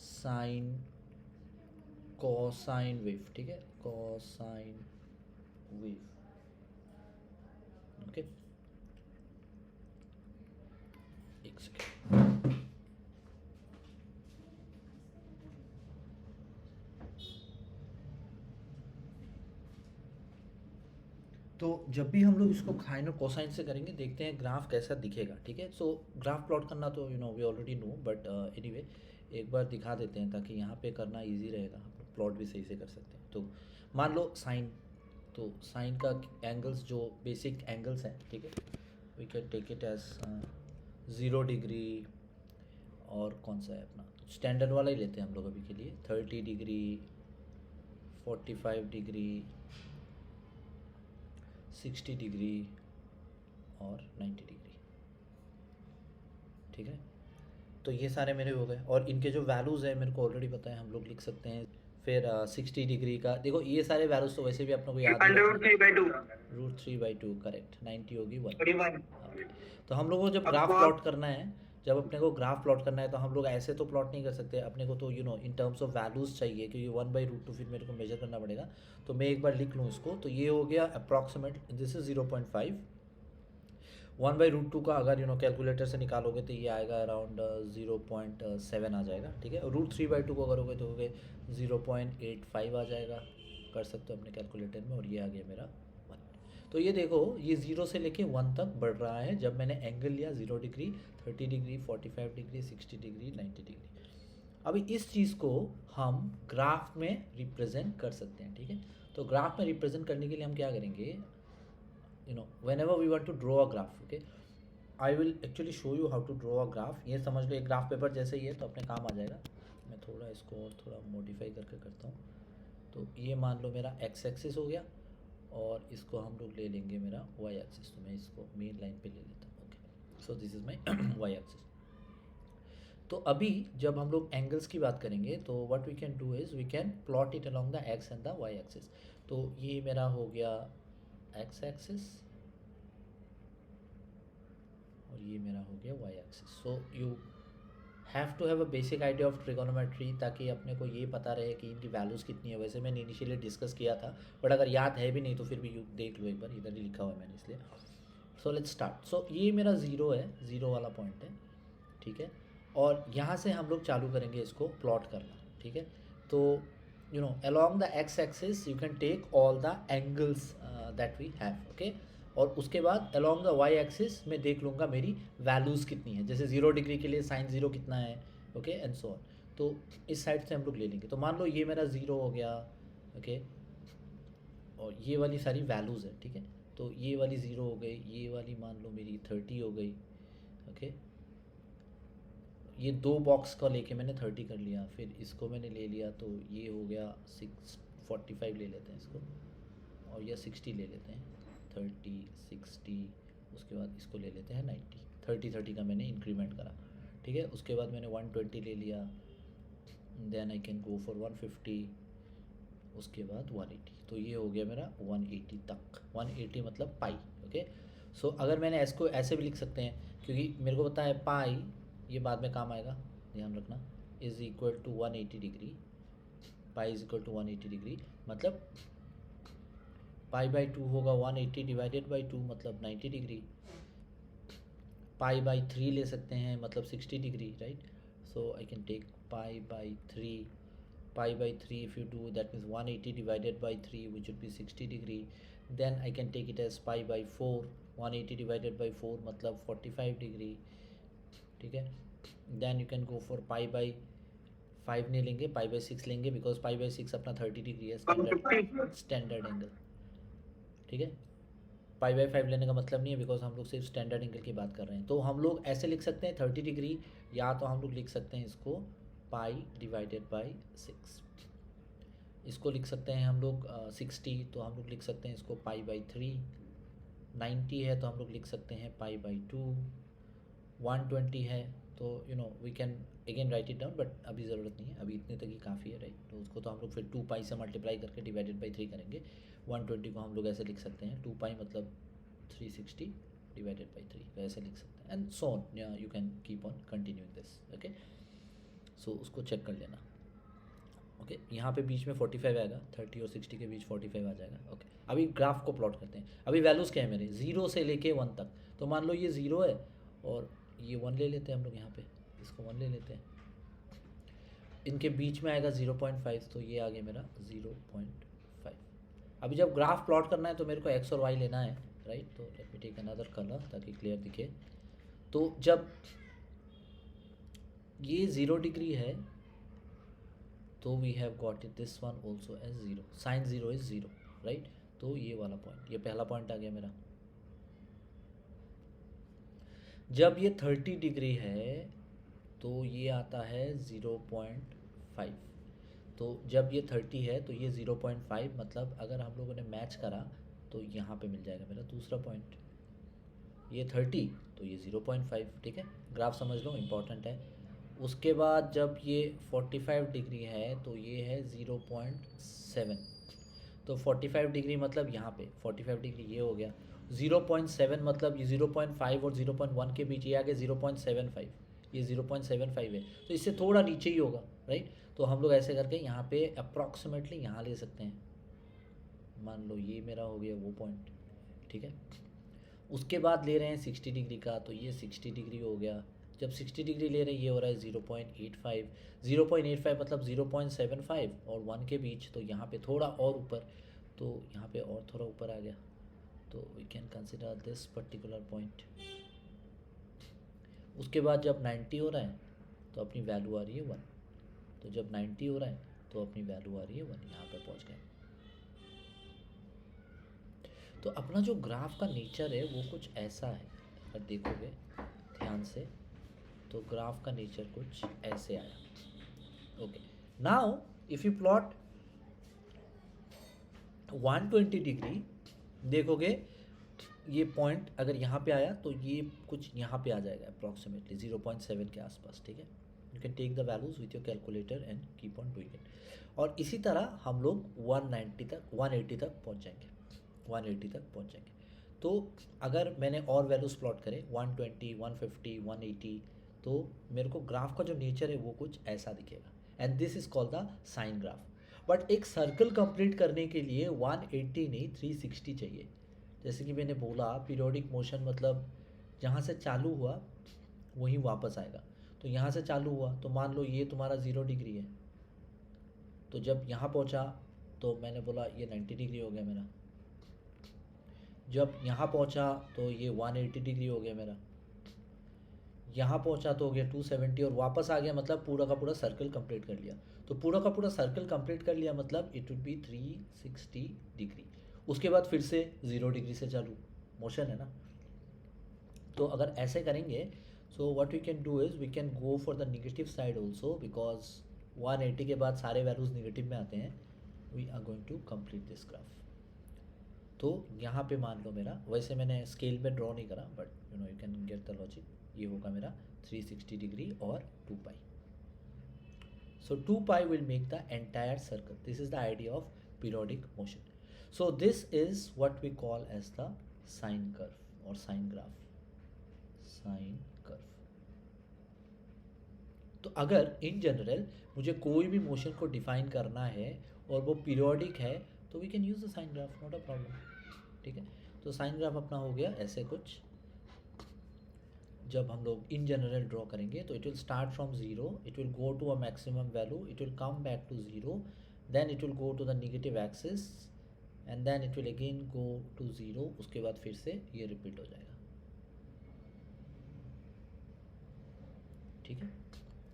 sine cosine wave, ठीक है, कोसाइन वेव, ओके। एक second. तो जब भी हम लोग इसको साइन और कोसाइन से करेंगे, देखते हैं ग्राफ कैसा दिखेगा, ठीक है। सो ग्राफ प्लॉट करना तो you know we already know, but anyway एक बार दिखा देते हैं ताकि यहाँ पे करना इजी रहेगा, प्लॉट भी सही से कर सकते हैं। तो मान लो साइन, तो साइन का एंगल्स जो बेसिक एंगल्स हैं, ठीक है, we can take it as 0 degree, और कौन सा है अपना स्टैंडर्ड वाला ही लेते हैं हम लोग अभी के लिए, 30 डिग्री, 45 डिग्री, 60 डिग्री और 90 डिग्री, ठीक है। तो ये सारे मेरे हो गए और इनके जो वैल्यूज़ है मेरे को ऑलरेडी पता है, हम लोग लिख सकते हैं। फिर 60 डिग्री का देखो, ये सारे वैल्यूज़ तो वैसे भी अपने को याद ही अंडर रखना। 3/2 √3/2 करेक्ट, 90 होगी 1। 31 तो हम लोगों को जब ग्राफ प्लॉट करना है, जब अपने को ग्राफ प्लॉट करना है तो हम लोग ऐसे तो प्लॉट नहीं कर सकते, अपने को तो इन टर्म्स ऑफ वैल्यूज़ चाहिए, क्योंकि 1/√2 फिर मेरे को मेजर करना पड़ेगा। तो मैं एक बार लिख लूँ इसको, तो ये हो गया अप्रॉक्सीमेट, दिस इज 0.5। 1/√2 का अगर कैलकुलेटर से निकालोगे तो ये आएगा अराउंड 0.7 आ जाएगा, ठीक है। √3/2 को करोगे तो 0.85 आ जाएगा, कर सकते हो अपने कैलकुलेटर में, और ये आ गया मेरा 1। तो ये देखो, ये 0 से लेके 1 तक बढ़ रहा है जब मैंने एंगल लिया 0 degree, 30 degree, 45 degree, 60 degree, 90 degree. अभी इस चीज़ को हम ग्राफ में रिप्रेजेंट कर सकते हैं, ठीक है। तो ग्राफ में रिप्रेजेंट करने के लिए हम क्या करेंगे, whenever we want to draw a graph, okay, I will actually show you how to draw a graph। ये समझ लो एक ग्राफ पेपर जैसे ही है, तो अपने काम आ जाएगा। मैं थोड़ा इसको और थोड़ा मॉडिफाई करके करता हूँ। तो ये मान लो मेरा एक्स एक्सिस हो गया, और इसको हम लोग ले लेंगे मेरा वाई एक्सिस। तो मैं इसको मेन लाइन पे ले लेता हूँ, okay. So this is my Y axis. तो अभी जब हम लोग एंगल्स की बात करेंगे तो what we can do is we can plot it along the X and the Y axis. तो ये मेरा हो गया एक्स एक्सिस, और ये मेरा हो गया Y axis. So you have to have a basic idea of trigonometry, ताकि अपने को ये पता रहे कि इनकी वैल्यूज़ कितनी है। वैसे मैंने इनिशियली डिस्कस किया था, बट अगर याद है भी नहीं तो फिर भी यू देख लो एक बार, इधर ही लिखा हुआ है मैंने इसलिए। So let's start. सो ये मेरा ज़ीरो है, ज़ीरो वाला पॉइंट है, ठीक है। और यहाँ से हम लोग चालू करेंगे इसको प्लॉट करना, ठीक है। तो along the x axis you can take all the angles that we have, okay। और उसके बाद along the y axis मैं देख लूँगा मेरी वैल्यूज़ कितनी है, जैसे 0 डिग्री के लिए sin 0 कितना है, ओके, एंड सो ऑन। तो इस साइड से हम लोग ले लेंगे। तो मान लो ये मेरा 0 हो गया, ओके, और ये वाली सारी वैल्यूज़ है, ठीक है। तो ये वाली 0 हो गई, ये वाली मान लो मेरी 30 हो गई, ओके। ये दो बॉक्स का लेके मैंने 30 कर लिया, फिर इसको मैंने ले लिया, तो ये हो गया 645 ले लेते हैं इसको, और या 60 ले लेते हैं, 30 60, उसके बाद इसको ले लेते हैं 90। 30 का मैंने इंक्रीमेंट करा, ठीक है। उसके बाद मैंने 120 ले लिया, then I can go for 150, उसके बाद 180। तो ये हो गया मेरा 180 तक, 180 मतलब पाई, ओके। सो अगर मैंने इसको ऐसे भी लिख सकते हैं, क्योंकि मेरे को पता है पाई ये बाद में काम आएगा, ध्यान रखना, is equal to 180 degree, pi is equal to 180 degree, मतलब पाई बाई 2 होगा 180 डिवाइडेड बाई 2, मतलब 90 डिग्री। पाई बाई 3 ले सकते हैं, मतलब 60 degree, right. So I can take pi by 3, pi by 3 if you do that means 180 divided by 3 which would be 60 degree. Then I can take it as pi by 4, 180 divided by 4 मतलब 45 degree, ठीक है। Then you can go for pi by 5 नहीं लेंगे, pi by 6 लेंगे, because pi by 6 अपना 30 degree है, standard angle, ठीक है। पाई बाई 5 लेने का मतलब नहीं है, बिकॉज हम लोग सिर्फ स्टैंडर्ड एंगल की बात कर रहे हैं। तो हम लोग ऐसे लिख सकते हैं 30 डिग्री, या तो हम लोग लिख सकते हैं इसको पाई डिवाइडेड बाई 6, इसको लिख सकते हैं हम लोग 60, तो हम लोग लिख सकते हैं इसको पाई बाई 3, 90 है तो हम लोग लिख सकते हैं पाई बाई 2, 120 है तो we can again write it down, but अभी ज़रूरत नहीं है, अभी इतने तक ही काफ़ी है, राइट। तो उसको तो हम लोग फिर 2 पाई से मल्टीप्लाई करके डिवाइडेड बाई 3 करेंगे। 120 को हम लोग ऐसे लिख सकते हैं 2 पाई मतलब 360 डिवाइडेड बाई 3, तो ऐसे लिख सकते हैं, and so on, you can keep on continuing this, okay. So उसको चेक कर लेना, ओके। यहाँ पे बीच में 45 आएगा, 30 और 60 के बीच 45 आ जाएगा, ओके। अभी ग्राफ को प्लॉट करते हैं। अभी वैल्यूज़ क्या है मेरे, 0 से लेके 1 तक। तो मान लो ये 0 है और ये 1 ले लेते हैं हम लोग, यहाँ पे इसको 1 ले लेते हैं। इनके बीच में आएगा 0.5, तो ये आ गया मेरा 0.5। अभी जब ग्राफ प्लॉट करना है तो मेरे को एक्स और वाई लेना है, राइट। तो let me take another colour ताकि क्लियर दिखे। तो जब ये 0 डिग्री है तो we have got it this one also as 0, sine 0 is 0, right. तो ये वाला पॉइंट, ये पहला पॉइंट आ गया मेरा। जब ये 30 डिग्री है तो ये आता है 0.5। तो जब ये 30 है तो ये 0.5, मतलब अगर हम लोगों ने मैच करा तो यहाँ पे मिल जाएगा मेरा दूसरा पॉइंट। ये 30 तो ये 0.5, ठीक है, ग्राफ समझ लो, इम्पॉर्टेंट है। उसके बाद जब ये 45 डिग्री है तो ये है 0.7, तो 45 डिग्री मतलब यहाँ पे 45 डिग्री ये हो गया, 0.7 मतलब ये 0.5 और 0.1 के बीच, ये आ गया 0.75, ये 0.75 है, तो इससे थोड़ा नीचे ही होगा, राइट। तो हम लोग ऐसे करके यहाँ पे अप्रॉक्सीमेटली यहाँ ले सकते हैं, मान लो ये मेरा हो गया वो पॉइंट, ठीक है। उसके बाद ले रहे हैं 60 डिग्री का, तो ये 60 डिग्री हो गया। जब 60 डिग्री ले रहे हैं ये हो रहा है 0.85, 0.85 मतलब 0.75 और 1 के बीच, तो यहाँ पे थोड़ा और ऊपर, तो यहाँ पे और थोड़ा ऊपर आ गया, तो we can consider this particular point. उसके बाद जब 90 हो रहा है तो अपनी वैल्यू आ रही है 1, तो जब 90 हो रहा है तो अपनी वैल्यू आ रही है 1, यहाँ पे पहुँच गए। तो अपना जो ग्राफ का नेचर है वो कुछ ऐसा है, अगर देखोगे ध्यान से तो ग्राफ का नेचर कुछ ऐसे आया। Okay, now if you plot 120 degree, देखोगे ये पॉइंट अगर यहाँ पे आया तो ये कुछ यहाँ पे आ जाएगा अप्रॉक्सीमेटली 0.7 के आसपास, ठीक है। You can take the values with your calculator and keep on doing it. और इसी तरह हम लोग 190 तक 180 तक पहुँच जाएंगे, 180 तक पहुँच जाएंगे। तो अगर मैंने और वैल्यूज़ प्लॉट करें 120, 150, 180, तो मेरे को ग्राफ का जो नेचर है वो कुछ ऐसा दिखेगा, and this is called the sine graph. But एक सर्कल कंप्लीट करने के लिए 180 नहीं 360 चाहिए। जैसे कि मैंने बोला पीरियोडिक मोशन मतलब जहाँ से चालू हुआ वहीं वापस आएगा। तो यहाँ से चालू हुआ तो मान लो ये तुम्हारा 0 डिग्री है, तो जब यहाँ पहुँचा तो मैंने बोला ये 90 डिग्री हो गया मेरा, जब यहाँ पहुँचा तो ये 180 डिग्री हो गया मेरा, यहाँ पहुँचा तो हो गया 270 और वापस आ गया, मतलब पूरा का पूरा सर्कल कंप्लीट कर लिया। तो पूरा का पूरा सर्कल कंप्लीट कर लिया मतलब इट वुड बी 360 डिग्री। उसके बाद फिर से 0 डिग्री से चालू मोशन है ना। तो अगर ऐसे करेंगे so what we can do is we can go for the negative side also, because 180 के बाद सारे वैल्यूज़ नेगेटिव में आते हैं। We are going to complete this graph. तो यहाँ पे मान लो मेरा, वैसे मैंने स्केल में ड्रॉ नहीं करा but you can get the logic, ये होगा मेरा 360 डिग्री और 2 पाई। So 2 pi will make the entire circle. This is the idea of periodic motion. So this is what we call as the sine curve or sine graph. Sine curve. तो अगर in general मुझे कोई भी motion को define करना है और वो पीरियोडिक है तो we can use the sine graph, not a problem, ठीक है। तो साइन ग्राफ अपना हो गया ऐसे कुछ। जब हम लोग इन जनरल ड्रॉ करेंगे तो it will start from 0, it will go to a maximum value, it will come back to 0, then it will go to the negative axis and then it will again go to 0, उसके बाद फिर से ये repeat हो जाएगा, ठीक है।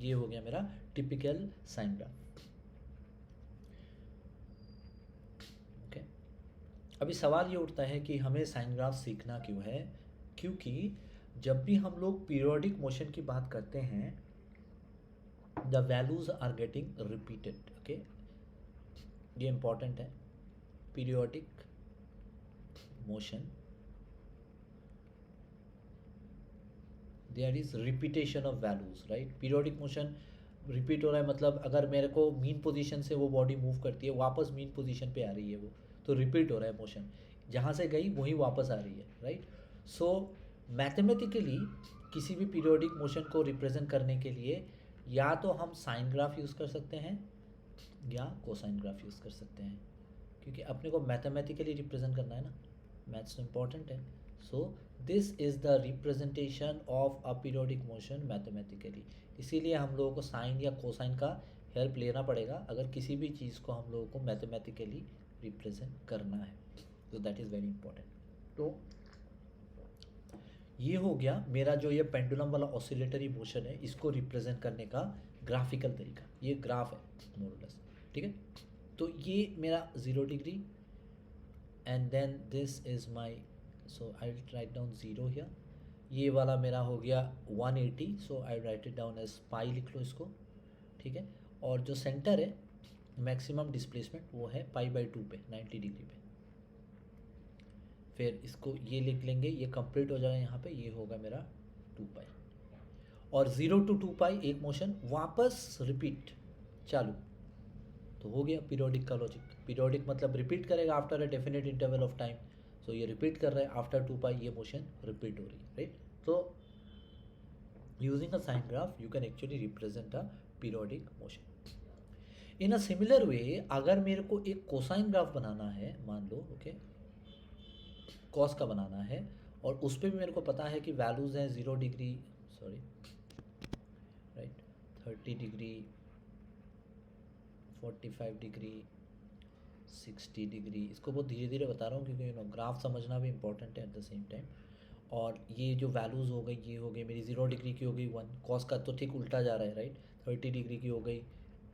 ये हो गया मेरा टिपिकल साइन ग्राफ। ओके, अभी सवाल ये उठता है कि हमें साइन ग्राफ सीखना क्यों है, क्योंकि जब भी हम लोग पीरियोडिक मोशन की बात करते हैं the values are getting repeated, okay, ये इंपॉर्टेंट है। Periodic motion there is repetition of values, right. Periodic motion repeat हो रहा है मतलब अगर मेरे को मीन पोजीशन से वो बॉडी मूव करती है वापस मीन पोजीशन पे आ रही है वो, तो रिपीट हो रहा है मोशन, जहाँ से गई वहीं वापस आ रही है, राइट। सो मैथमेटिकली किसी भी पीरियोडिक मोशन को रिप्रेजेंट करने के लिए या तो हम साइन ग्राफ यूज़ कर सकते हैं या कोसाइन ग्राफ यूज़ कर सकते हैं, क्योंकि अपने को मैथमेटिकली रिप्रेजेंट करना है ना, मैथ्स तो इम्पॉर्टेंट है। So this is the representation of a periodic motion mathematically. इसीलिए हम लोगों को साइन या कोसाइन का हेल्प लेना पड़ेगा अगर किसी भी चीज़ को हम लोगों को मैथमेटिकली रिप्रेजेंट करना है, तो दैट इज़ वेरी इंपॉर्टेंट। तो ये हो गया मेरा जो ये पेंडुलम वाला ऑसिलेटरी मोशन है इसको रिप्रेजेंट करने का ग्राफिकल तरीका, ये ग्राफ है मोर और लेस, ठीक है। तो ये मेरा 0 degree and then this is my, so I will write down 0 here. ये वाला मेरा हो गया 180, so I write it down as pi, लिख लो इसको, ठीक है। और जो सेंटर है मैक्सिमम डिस्प्लेसमेंट वो है पाई बाई 2 पे 90 डिग्री पे, फिर इसको ये लिख लेंगे, ये कंप्लीट हो जाएगा यहाँ पे, ये होगा मेरा 2 पाई। और 0 to 2 पाई एक मोशन वापस रिपीट चालू, तो हो गया पीरियोडिक का लॉजिक। पीरियोडिक मतलब रिपीट करेगा after a definite interval of time, so ये रिपीट कर रहा है आफ्टर 2 पाई, ये मोशन रिपीट हो रही है, राइट। तो using a sine graph you can actually represent a periodic motion in a similar way। अगर मेरे को एक कोसाइन ग्राफ बनाना है, मान लो ओके कॉस का बनाना है, और उस पर भी मेरे को पता है कि वैल्यूज़ हैं 0 degree, sorry right, 30 degree, 45 degree, 60 degree. इसको बहुत धीरे धीरे बता रहा हूँ क्योंकि ग्राफ समझना भी इम्पोर्टेंट है एट द सेम टाइम। और ये जो वैल्यूज़ हो गई, ये हो गई मेरी 0 डिग्री की हो गई 1, कॉस का तो ठीक उल्टा जा रहा है राइट, 30 डिग्री की हो गई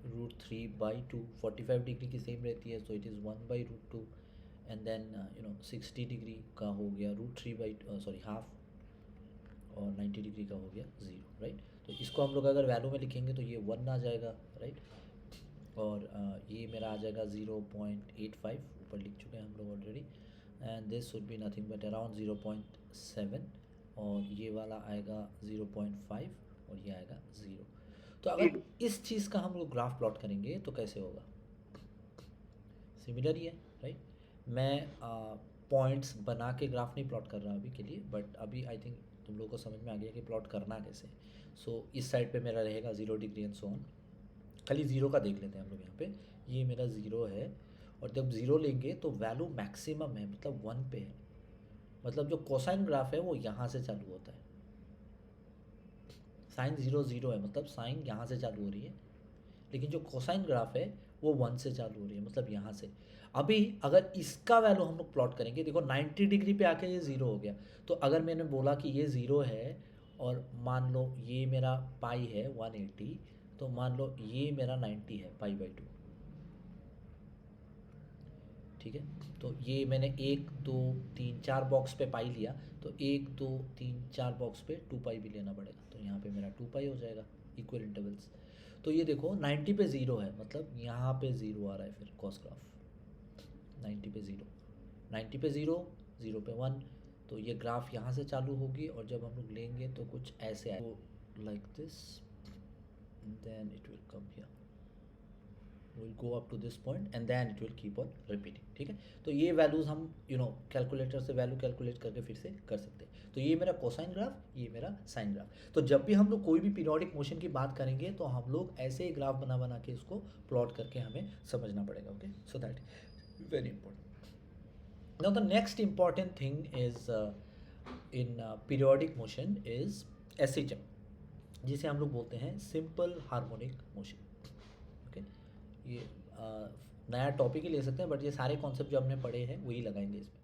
√3/2, 45 डिग्री की सेम रहती है so it is 1/√2, and then 60 degree का हो गया हाफ, और 90 डिग्री का हो गया 0, राइट। तो इसको हम लोग अगर वैल्यू में लिखेंगे तो ये 1 आ जाएगा, राइट। और ये मेरा आ जाएगा 0.85, ऊपर लिख चुके हैं हम लोग already, and this should be nothing but around 0.7, और ये वाला आएगा 0.5, और ये आएगा 0। तो अगर इस चीज़ का हम लोग ग्राफ प्लॉट करेंगे तो कैसे होगा, सिमिलर ही है राइट। मैं पॉइंट्स बना के ग्राफ नहीं प्लॉट कर रहा अभी के लिए, बट अभी आई थिंक तुम लोगों को समझ में आ गया कि प्लॉट करना कैसे। सो इस साइड पे मेरा रहेगा 0 डिग्री एंड सो ऑन। खाली 0 का देख लेते हैं हम लोग यहाँ पे, ये मेरा 0 है, और जब 0 लेंगे तो वैल्यू मैक्सिमम है मतलब 1 पे है, मतलब जो कोसाइन ग्राफ है वो यहाँ से चालू होता है। साइन 0 0 है मतलब साइन यहाँ से चालू हो रही है, लेकिन जो कोसाइन ग्राफ है वो 1 से चालू हो रही है, मतलब यहाँ से। अभी अगर इसका वैल्यू हम लोग प्लॉट करेंगे, देखो 90 डिग्री पे आके ये 0 हो गया, तो अगर मैंने बोला कि ये 0 है और मान लो ये मेरा पाई है 180, तो मान लो ये मेरा 90 है पाई/2, ठीक है। तो ये मैंने 1 2 3 4 बॉक्स पे पाई लिया, तो 1 2 3 4 बॉक्स पे 2 पाई भी लेना पड़ेगा, तो यहाँ पे मेरा 2 पाई हो जाएगा इक्वल इंटरवल्स। तो ये देखो 90 पे 0 है, मतलब यहाँ पे 0 आ रहा है, फिर कॉस ग्राफ 90 पे 0, 90 पे 0, 0 पे 1, तो ये ग्राफ यहाँ से चालू होगी, और जब हम लोग लेंगे तो कुछ ऐसे आए like this, then it will come here, will go up to this point and then it will keep on repeating, ठीक है। तो ये वैल्यूज़ हम कैलकुलेटर से वैल्यू कैलकुलेट करके फिर से कर सकते हैं। तो ये मेरा कोसाइन ग्राफ, ये मेरा साइन ग्राफ। तो जब भी हम लोग कोई भी पीरियोडिक मोशन की बात करेंगे तो हम लोग ऐसे ही ग्राफ बना के इसको प्लॉट करके हमें समझना पड़ेगा, okay. So that very important. Now the next important thing is in periodic motion is SHM, जिसे हम लोग बोलते हैं सिंपल हार्मोनिक मोशन, ओके। ये नया टॉपिक ही ले सकते हैं, बट ये सारे कॉन्सेप्ट जो हमने पढ़े हैं वही लगाएंगे इसमें।